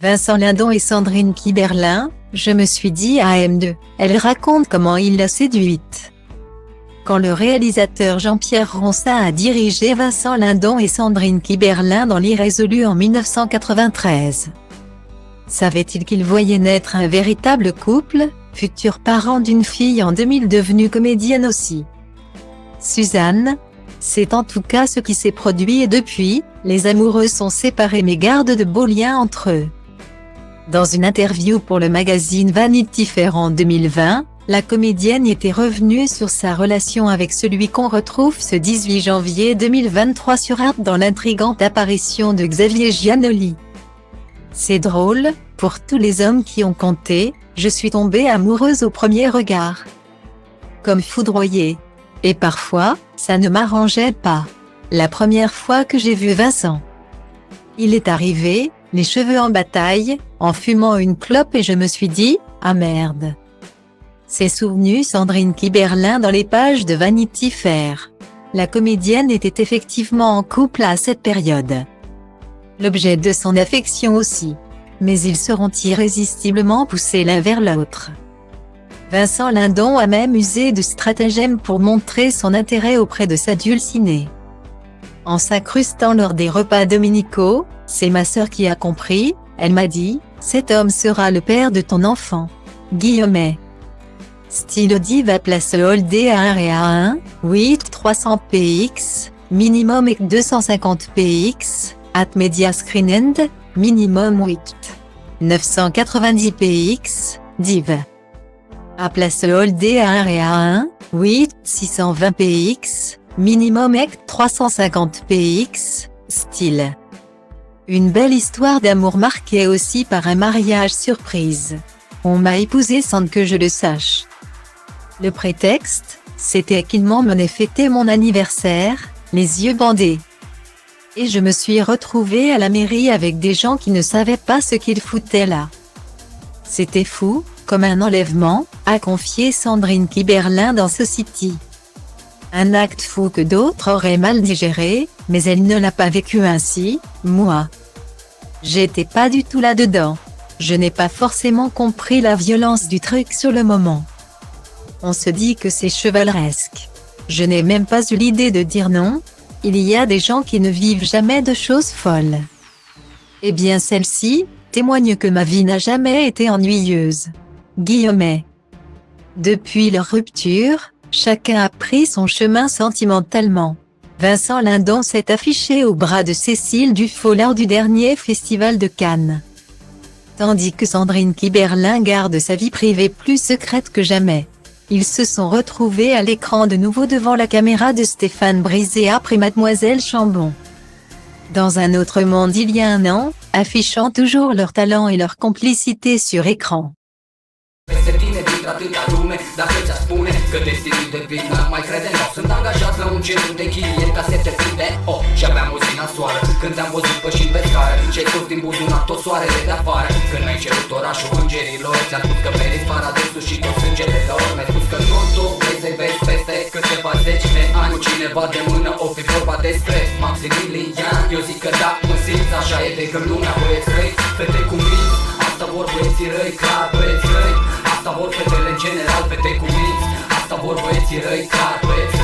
Vincent Lindon et Sandrine Kiberlin, je me suis dit à M2, elle raconte comment il l'a séduite. Quand le réalisateur Jean-Pierre Ronçat a dirigé Vincent Lindon et Sandrine Kiberlin dans l'Irrésolu en 1993. Savait-il qu'il voyait naître un véritable couple, futur parent d'une fille en 2000 devenue comédienne aussi? Suzanne, c'est en tout cas ce qui s'est produit et depuis, les amoureux sont séparés mais gardent de beaux liens entre eux. Dans une interview pour le magazine Vanity Fair en 2020, la comédienne était revenue sur sa relation avec celui qu'on retrouve ce 18 janvier 2023 sur Arte dans l'intrigante apparition de Xavier Giannoli. C'est drôle, pour tous les hommes qui ont compté, je suis tombée amoureuse au premier regard. Comme foudroyée. Et parfois, ça ne m'arrangeait pas. La première fois que j'ai vu Vincent. Il est arrivé, les cheveux en bataille, en fumant une clope et je me suis dit, ah merde. S'est souvenue Sandrine Kiberlin dans les pages de Vanity Fair. La comédienne était effectivement en couple à cette période. L'objet de son affection aussi. Mais ils seront irrésistiblement poussés l'un vers l'autre. Vincent Lindon a même usé de stratagèmes pour montrer son intérêt auprès de sa dulcinée. En s'incrustant lors des repas dominicaux, c'est ma sœur qui a compris, elle m'a dit, cet homme sera le père de ton enfant. Guillaumet. Style Diva place Holdé à 1 et à 1, 8 300 px, minimum et 250 px, at media screen end, minimum 8. 990 px, div. À place Holdé à 1 et à 1, 8 620 px, minimum et 350 px, style. Une belle histoire d'amour marquée aussi par un mariage surprise. On m'a épousé sans que je le sache. Le prétexte, c'était qu'il m'emmenait fêter mon anniversaire, les yeux bandés. Et je me suis retrouvée à la mairie avec des gens qui ne savaient pas ce qu'ils foutaient là. C'était fou, comme un enlèvement, a confié Sandrine Kiberlin dans Society. Un acte fou que d'autres auraient mal digéré, mais elle ne l'a pas vécu ainsi, moi. J'étais pas du tout là-dedans. Je n'ai pas forcément compris la violence du truc sur le moment. On se dit que c'est chevaleresque. Je n'ai même pas eu l'idée de dire non. Il y a des gens qui ne vivent jamais de choses folles. Eh bien celle-ci témoigne que ma vie n'a jamais été ennuyeuse. Guillaumet. Depuis leur rupture, chacun a pris son chemin sentimentalement. Vincent Lindon s'est affiché au bras de Cécile Dufaux lors du dernier festival de Cannes. Tandis que Sandrine Kiberlin garde sa vie privée plus secrète que jamais. Ils se sont retrouvés à l'écran de nouveau devant la caméra de Stéphane Brisé après Mademoiselle Chambon. Dans un autre monde il y a un an, affichant toujours leur talent et leur complicité sur écran. Peste tine dintr-atâta lume, dacă ți-a spune că destinul de vină mai crede nu. Sunt angajat la un centru de chilieri ca să te prinde. Oh, și aveam o zi nasoară când te-am văzut pășind pe scară. Ce-ai scos din buzunar tot soarele de afară. Când mi-ai cerut orașul îngerilor, ți-am spus că meriți paradisul și tot sângele lor. Mi-ai spus că totul vrei să-i vezi peste câteva zeci de ani. Cu cineva de mână o fi vorba despre Maximilian. Eu zic că da, mă simți, așa e de când lumea băieți răi. Fete cu minți, asta vor băieții răi, clar băieți răi. Asta vor fetele în general, fete cu minți. Asta vor băieții răi, clar băieți